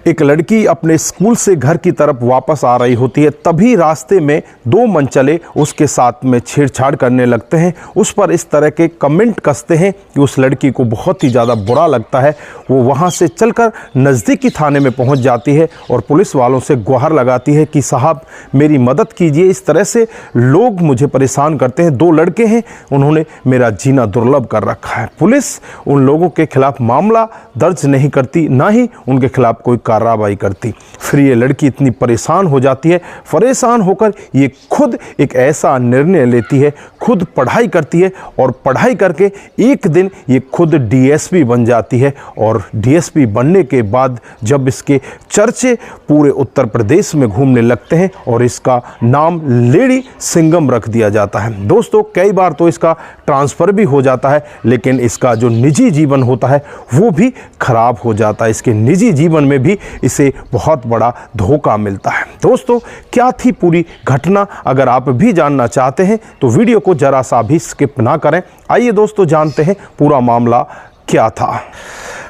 एक लड़की अपने स्कूल से घर की तरफ वापस आ रही होती है, तभी रास्ते में दो मनचले उसके साथ में छेड़छाड़ करने लगते हैं। उस पर इस तरह के कमेंट कसते हैं कि उस लड़की को बहुत ही ज़्यादा बुरा लगता है। वो वहाँ से चलकर नज़दीकी थाने में पहुँच जाती है और पुलिस वालों से गुहार लगाती है कि साहब मेरी मदद कीजिए, इस तरह से लोग मुझे परेशान करते हैं। दो लड़के हैं, उन्होंने मेरा जीना दुर्लभ कर रखा है। पुलिस उन लोगों के खिलाफ मामला दर्ज नहीं करती, ना ही उनके खिलाफ कोई कार्रवाई करती। फिर ये लड़की इतनी परेशान हो जाती है, परेशान होकर ये खुद एक ऐसा निर्णय लेती है, खुद पढ़ाई करती है और पढ़ाई करके एक दिन ये खुद डीएसपी बन जाती है। और डीएसपी बनने के बाद जब इसके चर्चे पूरे उत्तर प्रदेश में घूमने लगते हैं और इसका नाम लेडी सिंघम रख दिया जाता है। दोस्तों, कई बार तो इसका ट्रांसफ़र भी हो जाता है, लेकिन इसका जो निजी जीवन होता है वो भी खराब हो जाता है। इसके निजी जीवन में भी इसे बहुत बड़ा धोखा मिलता है। दोस्तों, क्या थी पूरी घटना? अगर आप भी जानना चाहते हैं तो वीडियो को जरा सा भी स्किप ना करें। आइए दोस्तों, जानते हैं पूरा मामला क्या था।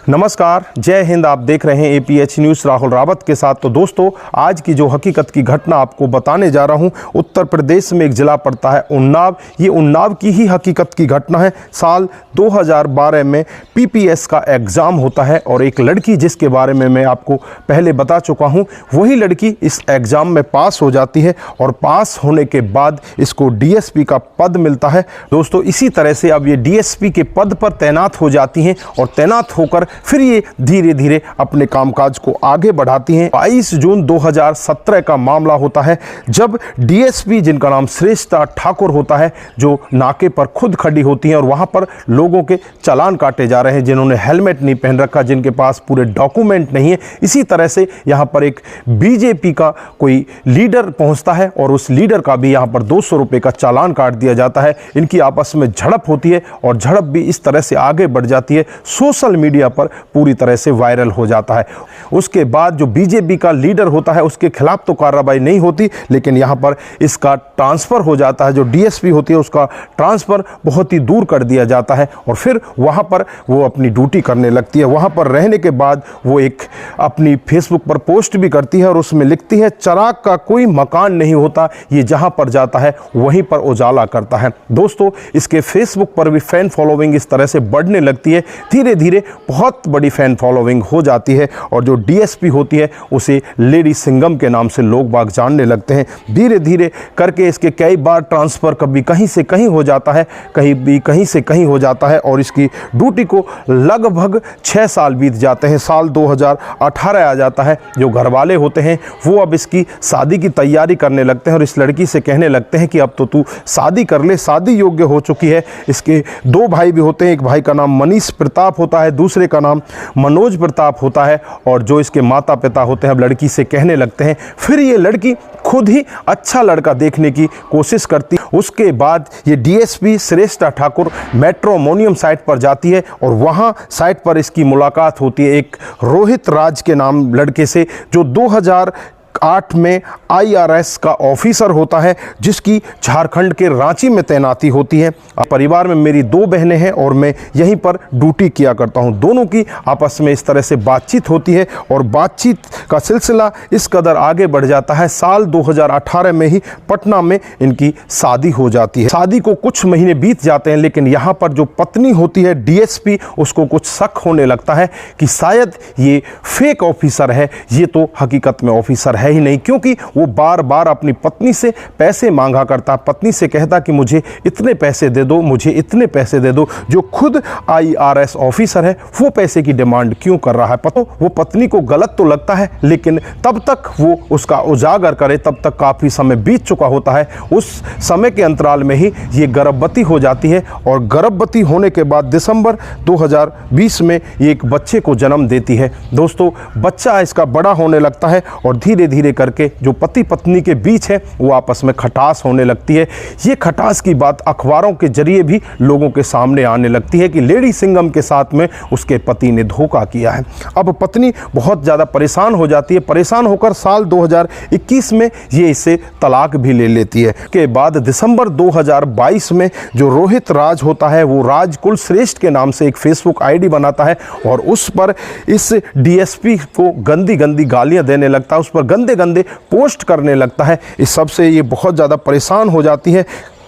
नमस्कार, जय हिंद। आप देख रहे हैं एपीएच न्यूज़ राहुल रावत के साथ। तो दोस्तों, आज की जो हकीकत की घटना आपको बताने जा रहा हूं, उत्तर प्रदेश में एक ज़िला पड़ता है उन्नाव। ये उन्नाव की ही हकीकत की घटना है। साल 2012 में पीपीएस का एग्ज़ाम होता है और एक लड़की, जिसके बारे में मैं आपको पहले बता चुका हूं, वही लड़की इस एग्ज़ाम में पास हो जाती है और पास होने के बाद इसको डीएसपी का पद मिलता है। दोस्तों, इसी तरह से अब ये डीएसपी के पद पर तैनात हो जाती हैं और तैनात होकर फिर ये धीरे धीरे अपने कामकाज को आगे बढ़ाती हैं। 22 जून 2017 का मामला होता है, जब डीएसपी, जिनका नाम श्रेष्ठा ठाकुर होता है, जो नाके पर खुद खड़ी होती हैं और वहाँ पर लोगों के चालान काटे जा रहे हैं जिन्होंने हेलमेट नहीं पहन रखा, जिनके पास पूरे डॉक्यूमेंट नहीं है। इसी तरह से यहाँ पर एक बीजेपी का कोई लीडर पहुँचता है और उस लीडर का भी यहाँ पर 200 रुपये का चालान काट दिया जाता है। इनकी आपस में झड़प होती है और झड़प भी इस तरह से आगे बढ़ जाती है, सोशल मीडिया पर पूरी तरह से वायरल हो जाता है। उसके बाद जो बीजेपी का लीडर होता है उसके खिलाफ तो कार्रवाई नहीं होती, लेकिन यहाँ पर इसका ट्रांसफ़र हो जाता है। जो डीएसपी होती है उसका ट्रांसफ़र बहुत ही दूर कर दिया जाता है और फिर वहाँ पर वो अपनी ड्यूटी करने लगती है। वहाँ पर रहने के बाद वो एक अपनी फेसबुक पर पोस्ट भी करती है और उसमें लिखती है, चिराग का कोई मकान नहीं होता, ये जहाँ पर जाता है वहीं पर उजाला करता है। दोस्तों, इसके फेसबुक पर भी फैन फॉलोइंग इस तरह से बढ़ने लगती है, धीरे धीरे बहुत बड़ी फैन फॉलोइंग हो जाती है और जो डीएसपी होती है उसे लेडी सिंघम के नाम से लोग बाग जानने लगते हैं। धीरे धीरे करके इसके कई बार ट्रांसफ़र कभी कहीं से कहीं हो जाता है, कहीं से कहीं हो जाता है और इसकी ड्यूटी को लगभग 6 साल बीत जाते हैं। साल 2018 आ जाता है। जो घरवाले होते हैं वो अब इसकी शादी की तैयारी करने लगते हैं और इस लड़की से कहने लगते हैं कि अब तो तू शादी कर ले, शादी योग्य हो चुकी है। इसके 2 भाई भी होते हैं, एक भाई का नाम मनीष प्रताप होता है, दूसरे का नाम मनोज प्रताप होता है। और जो इसके माता पिता होते हैं अब लड़की से कहने लगते हैं। फिर ये लड़की खुद ही अच्छा लड़का देखने की कोशिश करती। उसके बाद ये डीएसपी श्रेष्ठा ठाकुर मैट्रिमोनियम साइट पर जाती है और वहाँ साइट पर इसकी मुलाकात होती है एक रोहित राज के नाम लड़के से, जो 2008 में आईआरएस का ऑफिसर होता है, जिसकी झारखंड के रांची में तैनाती होती है। परिवार में मेरी 2 बहनें हैं और मैं यहीं पर ड्यूटी किया करता हूं। दोनों की आपस में इस तरह से बातचीत होती है और बातचीत का सिलसिला इस कदर आगे बढ़ जाता है। साल 2018 में ही पटना में इनकी शादी हो जाती है। शादी को कुछ महीने बीत जाते हैं, लेकिन यहाँ पर जो पत्नी होती है डीएसपी, उसको कुछ शक होने लगता है कि शायद ये फेक ऑफिसर है, ये तो हकीकत में ऑफिसर है ही नहीं, क्योंकि वो बार बार अपनी पत्नी से पैसे मांगा करता। पत्नी से कहता कि मुझे इतने पैसे दे दो, मुझे इतने पैसे दे दो। जो खुद आईआरएस ऑफिसर है वो पैसे की डिमांड क्यों कर रहा है? पता वो पत्नी को गलत तो लगता है, लेकिन तब तक वो उसका उजागर करे तब तक काफ़ी समय बीत चुका होता है। उस समय के अंतराल में ही ये गर्भवती हो जाती है और गर्भवती होने के बाद दिसंबर 2020 में ये एक बच्चे को जन्म देती है। दोस्तों, बच्चा इसका बड़ा होने लगता है और धीरे धीरे धीरे करके जो पति पत्नी के बीच है वो आपस में खटास होने लगती है। ये खटास की बात अखबारों के जरिए भी लोगों के सामने आने लगती है कि लेडी सिंघम के साथ में उसके पति ने धोखा किया है। अब पत्नी बहुत ज़्यादा परेशान हो जाती है। परेशान होकर साल 2021 में ये इसे तलाक भी ले लेती है। के बाद दिसंबर 2022 में जो रोहित राज होता है वो राज कुलश्रेष्ठ के नाम से एक फेसबुक आईडी बनाता है और उस पर इस डीएसपी को गंदी गंदी गालियां देने लगता है, उस पर गंदे गंदे पोस्ट करने लगता है। इस सब से ये बहुत ज़्यादा परेशान हो जाती है।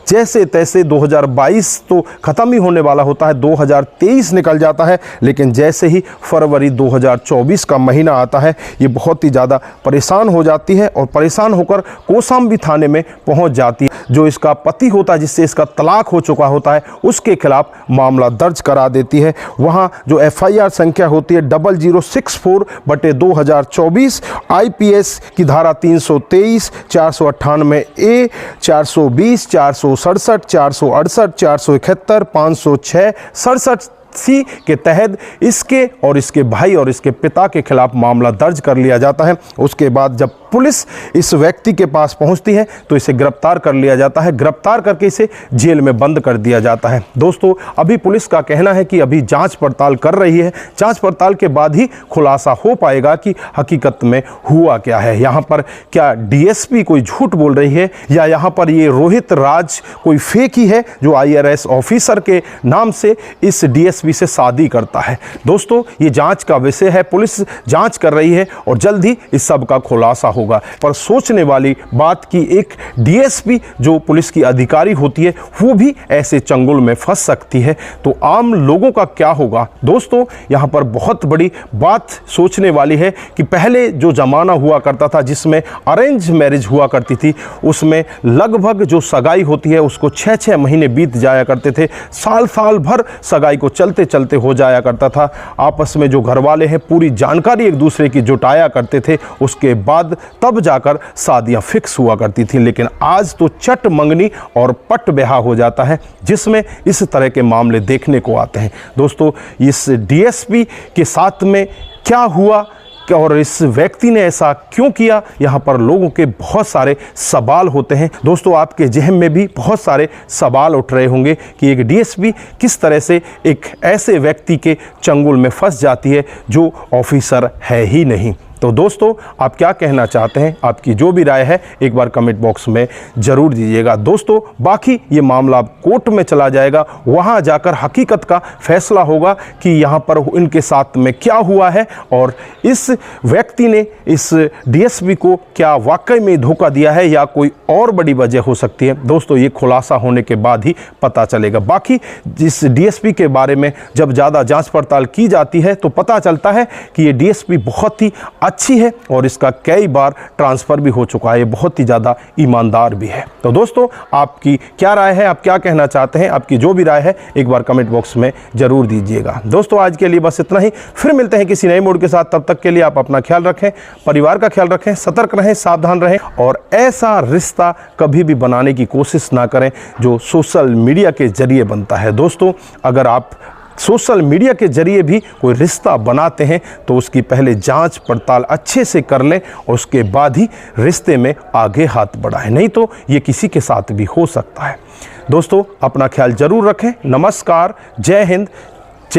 जैसे तैसे 2022 तो ख़त्म ही होने वाला होता है, 2023 निकल जाता है, लेकिन जैसे ही फरवरी 2024 का महीना आता है ये बहुत ही ज़्यादा परेशान हो जाती है और परेशान होकर कौशाम्बी थाने में पहुंच जाती है। जो इसका पति होता है जिससे इसका तलाक हो चुका होता है उसके खिलाफ मामला दर्ज करा देती है। वहाँ जो FIR संख्या होती है 0064/2024 IPS की धारा 323, 498A, 420, 467, 468, 471, 506, 67C के तहत इसके और इसके भाई और इसके पिता के खिलाफ मामला दर्ज कर लिया जाता है। उसके बाद जब पुलिस इस व्यक्ति के पास पहुंचती है तो इसे गिरफ्तार कर लिया जाता है। गिरफ्तार करके इसे जेल में बंद कर दिया जाता है। दोस्तों, अभी पुलिस का कहना है कि अभी जांच पड़ताल कर रही है। जांच पड़ताल के बाद ही खुलासा हो पाएगा कि हकीकत में हुआ क्या है। यहाँ पर क्या डीएसपी कोई झूठ बोल रही है या यहाँ पर ये रोहित राज कोई फेक ही है जो IRS ऑफिसर के नाम से इस डीएसपी से शादी करता है। दोस्तों, ये जांच का विषय है। पुलिस जांच कर रही है और जल्द ही इस सब का खुलासा होगा। पर सोचने वाली बात कि एक डीएसपी जो पुलिस की अधिकारी होती है वो भी ऐसे चंगुल में फंस सकती है, तो आम लोगों का क्या होगा। दोस्तों, यहाँ पर बहुत बड़ी बात सोचने वाली है कि पहले जो जमाना हुआ करता था जिसमें अरेंज मैरिज हुआ करती थी उसमें लगभग जो सगाई होती है उसको 6-6 महीने बीत जाया करते थे। साल साल भर सगाई को चलते चलते हो जाया करता था। आपस में जो घर वाले हैं पूरी जानकारी एक दूसरे की जुटाया करते थे, उसके बाद तब जाकर शादियां फिक्स हुआ करती थी। लेकिन आज तो चट मंगनी और पट ब्याह हो जाता है जिसमें इस तरह के मामले देखने को आते हैं। दोस्तों, इस डीएसपी के साथ में क्या हुआ और इस व्यक्ति ने ऐसा क्यों किया, यहाँ पर लोगों के बहुत सारे सवाल होते हैं। दोस्तों, आपके जहन में भी बहुत सारे सवाल उठ रहे होंगे कि एक डीएसपी किस तरह से एक ऐसे व्यक्ति के चंगुल में फंस जाती है जो ऑफिसर है ही नहीं। तो दोस्तों, आप क्या कहना चाहते हैं? आपकी जो भी राय है एक बार कमेंट बॉक्स में ज़रूर दीजिएगा। दोस्तों, बाकी ये मामला कोर्ट में चला जाएगा, वहाँ जाकर हकीकत का फैसला होगा कि यहाँ पर इनके साथ में क्या हुआ है और इस व्यक्ति ने इस डीएसपी को क्या वाकई में धोखा दिया है या कोई और बड़ी वजह हो सकती है। दोस्तों, ये खुलासा होने के बाद ही पता चलेगा। बाकी इस डीएसपी के बारे में जब ज़्यादा जाँच पड़ताल की जाती है तो पता चलता है कि ये डीएसपी बहुत ही अच्छी है और इसका कई बार ट्रांसफ़र भी हो चुका है। ये बहुत ही ज़्यादा ईमानदार भी है। तो दोस्तों, आपकी क्या राय है? आप क्या कहना चाहते हैं? आपकी जो भी राय है एक बार कमेंट बॉक्स में ज़रूर दीजिएगा। दोस्तों, आज के लिए बस इतना ही। फिर मिलते हैं किसी नए मोड के साथ। तब तक के लिए आप अपना ख्याल रखें, परिवार का ख्याल रखें, सतर्क रहें, सावधान रहें और ऐसा रिश्ता कभी भी बनाने की कोशिश ना करें जो सोशल मीडिया के जरिए बनता है। दोस्तों, अगर आप सोशल मीडिया के जरिए भी कोई रिश्ता बनाते हैं तो उसकी पहले जांच पड़ताल अच्छे से कर लें और उसके बाद ही रिश्ते में आगे हाथ बढ़ाएं, नहीं तो ये किसी के साथ भी हो सकता है। दोस्तों, अपना ख्याल जरूर रखें। नमस्कार, जय हिंद,